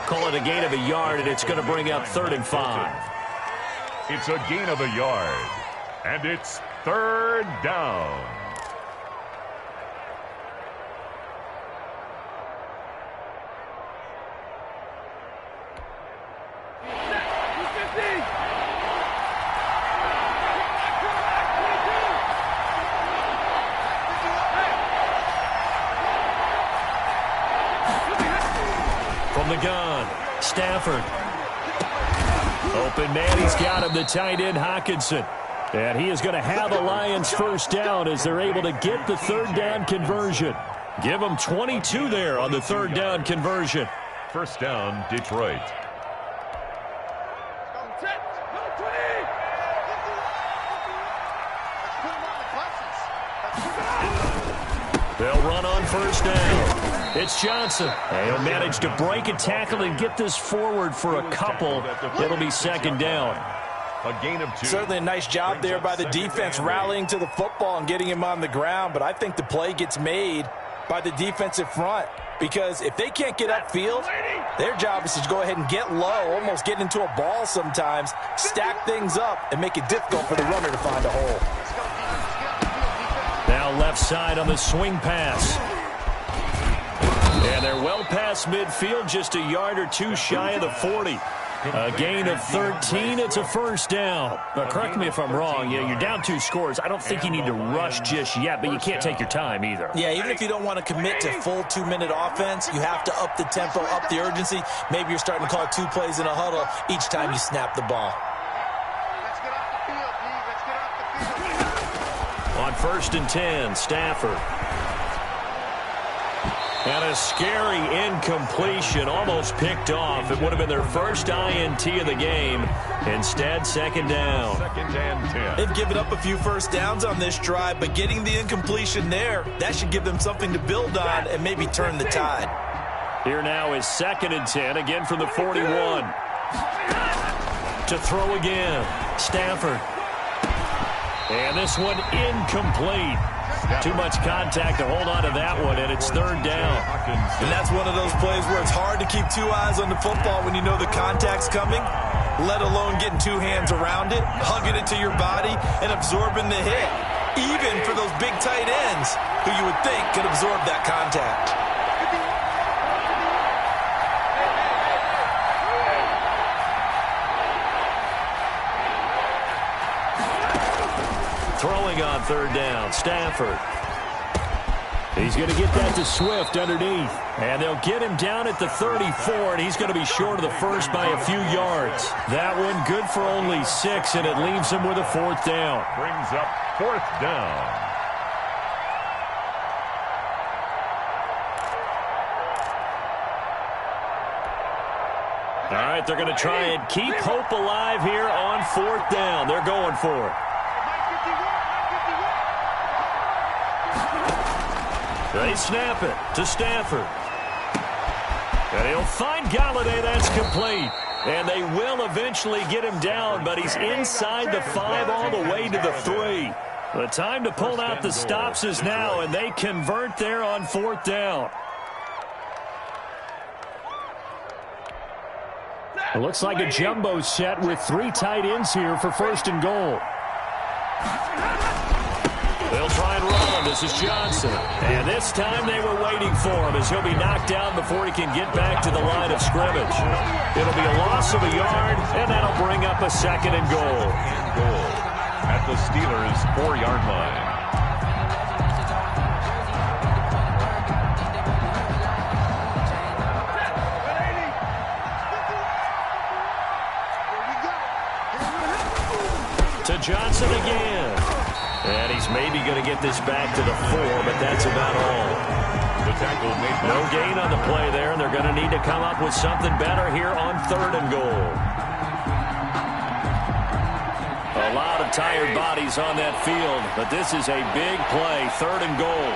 Call it a gain of a yard, and it's going to bring up 3rd and 5. It's a gain of a yard, and it's 3rd down. From the gun, Stafford. Open man, he's got him, the tight end, Hockenson. And he is going to have a Lions first down as they're able to get the 3rd down conversion. Give them 22 there on the 3rd down conversion. 1st down, Detroit. They'll run on first down. It's Johnson. And he'll manage to break a tackle and get this forward for a couple. It'll be 2nd down. A gain of 2. Certainly a nice job there by the defense rallying to the football and getting him on the ground. But I think the play gets made by the defensive front. Because if they can't get upfield, their job is to go ahead and get low, almost get into a ball sometimes, stack things up, and make it difficult for the runner to find a hole. Now left side on the swing pass. And they're well past midfield, just a yard or 2 shy of the 40. A gain of 13, it's a first down. But correct me if I'm wrong, you're down 2 scores. I don't think you need to rush just yet, but you can't take your time either. Yeah, even if you don't want to commit to full 2-minute offense, you have to up the tempo, up the urgency. Maybe you're starting to call 2 plays in a huddle each time you snap the ball. Let's get off the field, D. Let's get off the field. On 1st and 10, Stafford. And a scary incompletion, almost picked off. It would have been their first INT of the game. Instead, 2nd down. 2nd and 10. They've given up a few first downs on this drive, but getting the incompletion there, that should give them something to build on and maybe turn the tide. Here now is 2nd and 10, again from the 41. To throw again, Stafford. And this one incomplete. Too much contact to hold on to that one, and it's 3rd down. And that's one of those plays where it's hard to keep 2 eyes on the football when you know the contact's coming, let alone getting 2 hands around it, hugging it to your body, and absorbing the hit, even for those big tight ends who you would think could absorb that contact. Throwing on 3rd down, Stafford. He's going to get that to Swift underneath. And they'll get him down at the 34, and he's going to be short of the first by a few yards. That one good for only 6, and it leaves him with a 4th down. Brings up 4th down. All right, they're going to try and keep hope alive here on 4th down. They're going for it. They snap it to Stafford. And he'll find Galladay. That's complete. And they will eventually get him down, but he's inside the 5 all the way to the 3. The time to pull out the stops is now, and they convert there on 4th down. It looks like a jumbo set with 3 tight ends here for 1st and goal. They'll try and run. This is Johnson. And this time they were waiting for him as he'll be knocked down before he can get back to the line of scrimmage. It'll be a loss of a yard, and that'll bring up a 2nd and goal. At the Steelers' 4-yard line. To Johnson again. And he's maybe going to get this back to the 4, but that's about all. The tackle made no gain on the play there, and they're going to need to come up with something better here on 3rd and goal. A lot of tired bodies on that field, but this is a big play, 3rd and goal.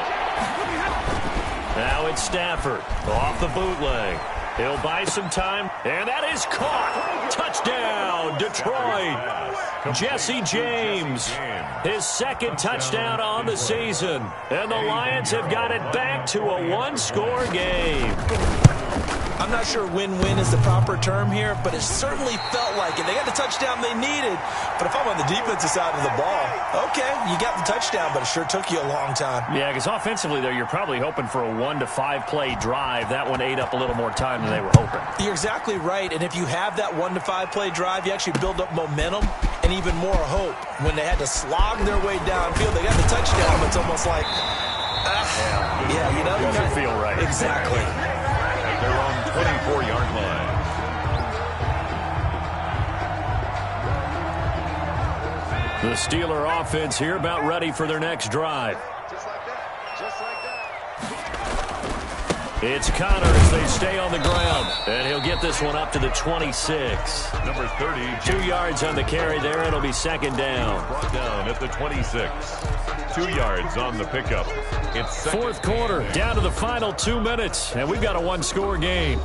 Now it's Stafford off the bootleg. He'll buy some time, and that is caught. Touchdown, Detroit. Jesse James, his 2nd touchdown on the season. And the Lions have got it back to a 1-score game. I'm not sure win-win is the proper term here, but it certainly felt like it. They got the touchdown they needed, but if I'm on the defensive side of the ball, okay, you got the touchdown, but it sure took you a long time. Yeah, because offensively, though, you're probably hoping for a 1 to 5 play drive. That one ate up a little more time than they were hoping. You're exactly right, and if you have that 1 to 5 play drive, you actually build up momentum and even more hope. When they had to slog their way downfield, they got the touchdown, but it's almost like, yeah, you know, doesn't feel right. Exactly. At their own 24-yard line. The Steeler offense here about ready for their next drive. Just like that. Just like that. It's Connor as they stay on the ground. And he'll get this one up to the 26. Number 30. 2 yards on the carry there. It'll be 2nd down. Brought down at the 26. 2 yards on the pickup. It's 4th quarter, down to the final 2 minutes. And we've got a 1-score game.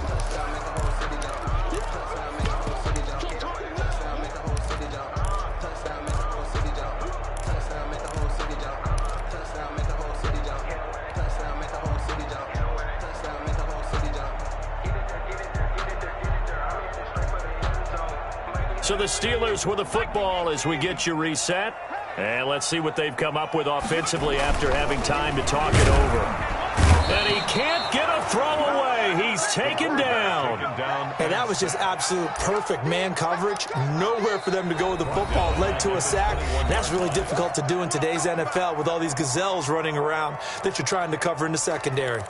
So the Steelers with the football as we get you reset. And let's see what they've come up with offensively after having time to talk it over. And he can't get a throw away. He's taken down. And that was just absolute perfect man coverage. Nowhere for them to go with the football. Led to a sack. That's really difficult to do in today's NFL with all these gazelles running around that you're trying to cover in the secondary.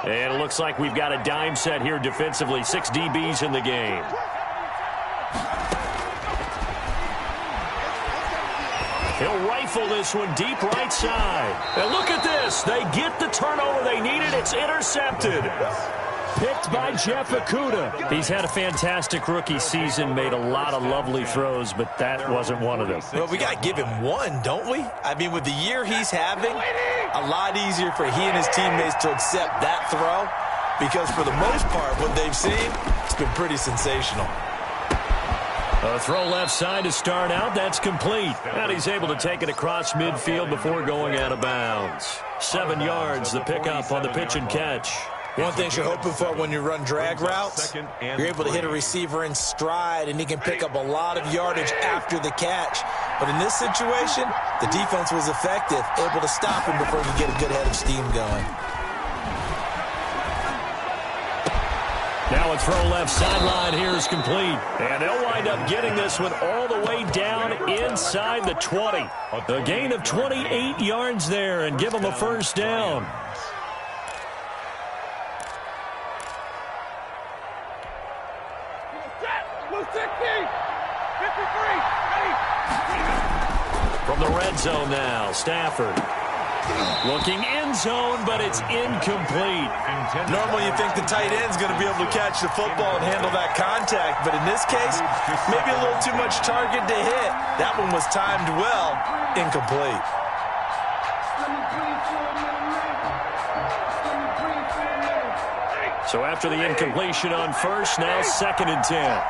And it looks like we've got a dime set here defensively. 6 DBs in the game. He'll rifle this one deep right side. And look at this. They get the turnover they needed. It's intercepted. Picked by Jswervoooo-ooo. He's had a fantastic rookie season, made a lot of lovely throws, but that wasn't one of them. Well, we got to give him one, don't we? I mean, with the year he's having, a lot easier for he and his teammates to accept that throw because for the most part, what they've seen, it's been pretty sensational. A throw left side to start out. That's complete. And he's able to take it across midfield before going out of bounds. 7 yards, the pickup on the pitch and catch. One thing you're hoping for when you run drag routes, you're able to hit a receiver in stride, and he can pick up a lot of yardage after the catch. But in this situation, the defense was effective, able to stop him before he could get a good head of steam going. Now a throw left sideline here is complete. And they'll wind up getting this one all the way down inside the 20. A gain of 28 yards there and give them a first down. From the red zone now, Stafford. Looking end zone, but it's incomplete. Normally you think the tight end's going to be able to catch the football and handle that contact, but in this case, maybe a little too much target to hit. That one was timed well, incomplete. So after the incompletion on first, now 2nd and 10.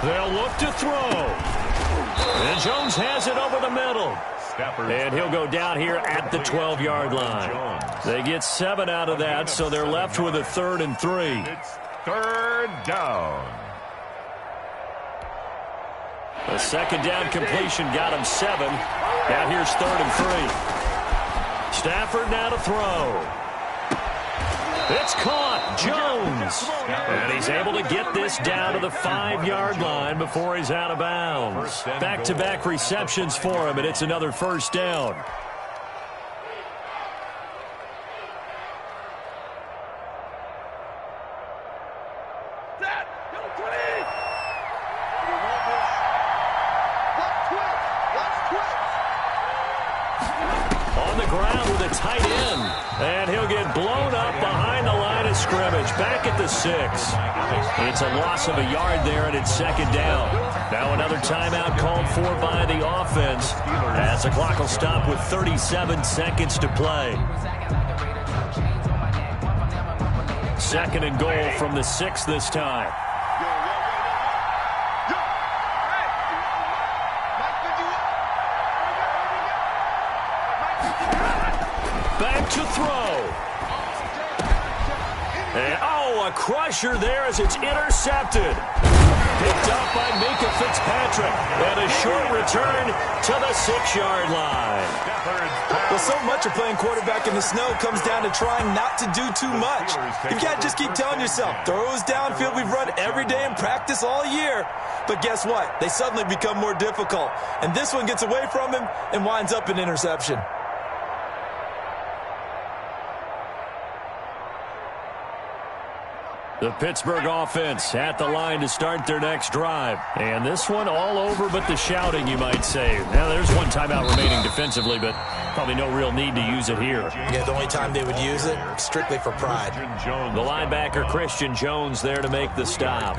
They'll look to throw. And Jones has it over the middle. And he'll go down here at the 12-yard line. They get 7 out of that, so they're left with a 3rd and 3. It's 3rd down. A 2nd down completion got him 7. Now here's 3rd and 3. Stafford now to throw. It's caught. Jones. And he's able to get this down to the 5-yard line before he's out of bounds. Back-to-back receptions for him, and it's another first down. On the ground with a tight end. And he'll get blown up behind the line of scrimmage. Back at the 6. It's a loss of a yard there, and it's 2nd down. Now another timeout called for by the offense as the clock will stop with 37 seconds to play. 2nd and goal from the 6 this time. Back to throw. And, a crusher there as it's intercepted. Picked up by Minka Fitzpatrick. And a short return to the 6-yard line. Well, so much of playing quarterback in the snow comes down to trying not to do too much. You can't just keep telling yourself, throws downfield we've run every day in practice all year. But guess what? They suddenly become more difficult. And this one gets away from him and winds up an interception. The Pittsburgh offense at the line to start their next drive. And this one all over but the shouting, you might say. Now, there's one timeout remaining defensively, but probably no real need to use it here. Yeah, the only time they would use it, strictly for pride. The linebacker, Christian Jones, there to make the stop.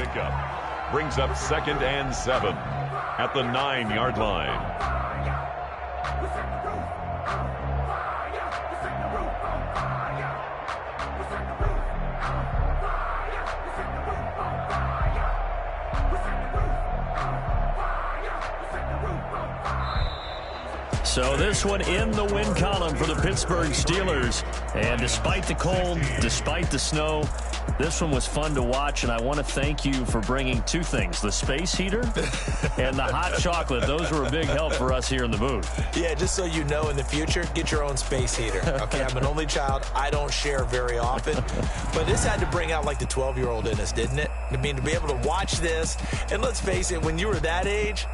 Brings up 2nd and 7 at the 9-yard line. So this one in the win column for the Pittsburgh Steelers. And despite the cold, despite the snow, this one was fun to watch, and I want to thank you for bringing 2 things, the space heater and the hot chocolate. Those were a big help for us here in the booth. Yeah, just so you know, in the future, get your own space heater. Okay, I'm an only child. I don't share very often. But this had to bring out, like, the 12-year-old in us, didn't it? I mean, to be able to watch this, and let's face it, when you were that age,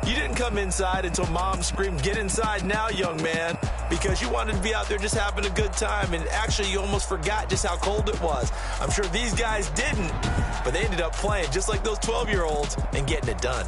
you didn't come inside until Mom screamed, "Get inside now, young man," because you wanted to be out there just having a good time, and actually you almost forgot just how cold it was. I'm sure these guys didn't, but they ended up playing just like those 12-year-olds and getting it done.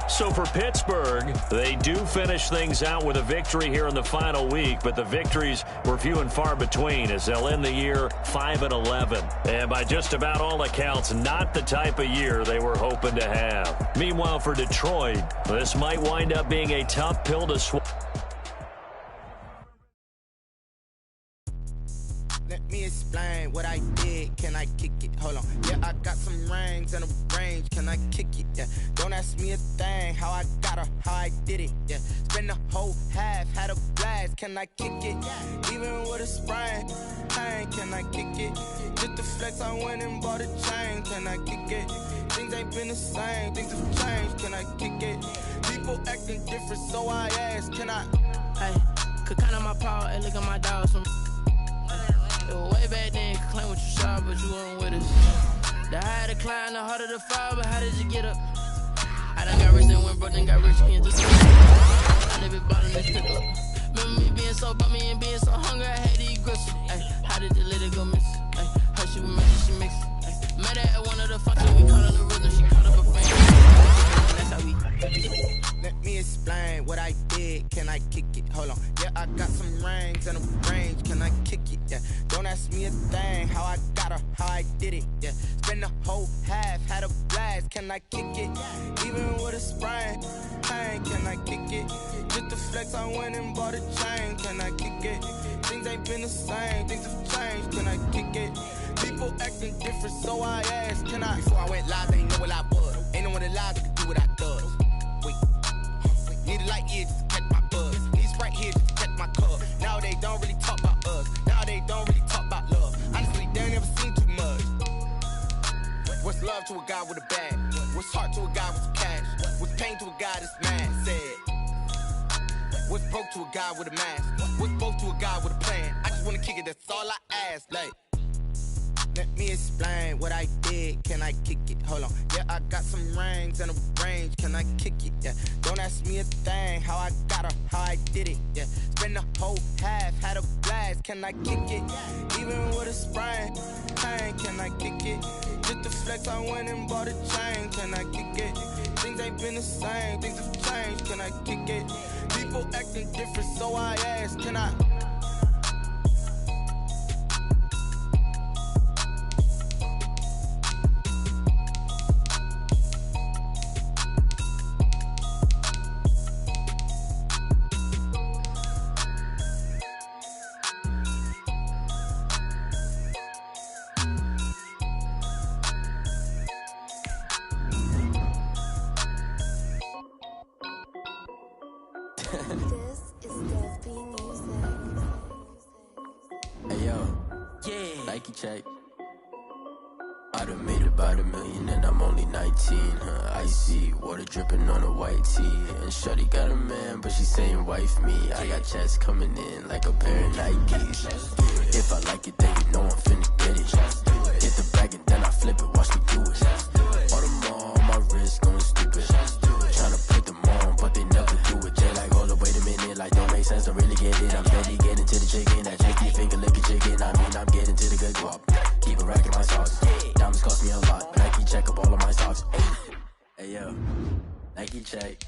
So for Pittsburgh, they do finish things out with a victory here in the final week, but the victories were few and far between as they'll end the year 5-11. And by just about all accounts, not the type of year they were hoping to have. Meanwhile, for Detroit, this might wind up being a tough pill to swallow. Let me explain what I did. Can I kick it? Hold on. Yeah, I got some rings and a range. Can I kick it? Yeah. Don't ask me a thing. How I got her, how I did it. Yeah. Spend the whole half, had a blast. Can I kick it? Even with a sprain. Pain, can I kick it? Just the flex, I went and bought a chain. Can I kick it? Things ain't been the same. Things have changed. Can I kick it? People acting different, so I ask. Can I? Hey, could count on my power and look at my dogs from. It was way back then, could claim what you saw, but you weren't with us. The higher the climb, the harder the fall, but how did you get up? I done got rich and went broke, then got rich again, just I never bought in this pick up. Remember me being so bummy and being so hungry, I had to eat grits. Ay, how did the little go miss? Ay, her she was messy, she mixed. Ay, met her at one of the functions, we caught on the rhythm, she caught up a friend. That's how we. Let me explain what I did. Can I kick it? Hold on. Yeah, I got some rings and a range. Can I kick it? Yeah. Don't ask me a thing. How I got her, how I did it. Yeah. Spend the whole half, had a blast. Can I kick it? Even with a sprain. Pain, can I kick it? Just the flex, I went and bought a chain. Can I kick it? Things ain't been the same. Things have changed. Can I kick it? People acting different, so I asked. Can I? Before I went live, they ain't know what I was. Ain't no one alive that could do what I does. Wait. Need a light here just to catch my buzz. Need Sprite here just to catch my cup. Now they don't really talk about us. Now they don't really talk about love. Honestly, they ain't never seen too much. What's love to a guy with a bag? What's heart to a guy with some cash? What's pain to a guy that's mad? Said. What's broke to a guy with a mask? What's broke to a guy with a plan? I just wanna kick it, that's all I ask. Like, let me explain what I did. Can I kick it? Hold on. Yeah, I got some rings and a range. Can I kick it? Yeah. Don't ask me a thing. How I got her, how I did it. Yeah. Spend the whole half, had a blast. Can I kick it? Even with a sprain. Pain, can I kick it? Just the flex, I went and bought a chain. Can I kick it? Things ain't been the same. Things have changed. Can I kick it? People acting different, so I ask. Can I? This is Dev being music. Hey yo, yeah. Nike check. I done made about $1 million and I'm only 19. Icy water dripping on a white tee. And shorty got a man, but she saying wife me. I got checks coming in like a pair of Nikes. If I like it, then you know I'm finna get it. Hit the bag and then I flip it, watch me do it. All my wrist going stupid. Tryna put them on, but they never do it. They like, hold up, wait a minute, like don't make sense, don't really get it. I'm steady getting to the chicken, that chicky finger licking chicken. I mean, I'm getting to the good guap. Keep a rack in my socks. Diamonds cost me a lot. Nike check up all of my socks. Hey yo, Nike check.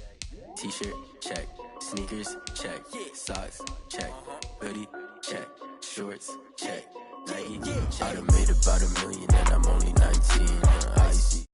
T-shirt check. Sneakers check. Socks check. Hoodie check. Shorts check. Nike. I done made about $1 million and I'm only 19. Icy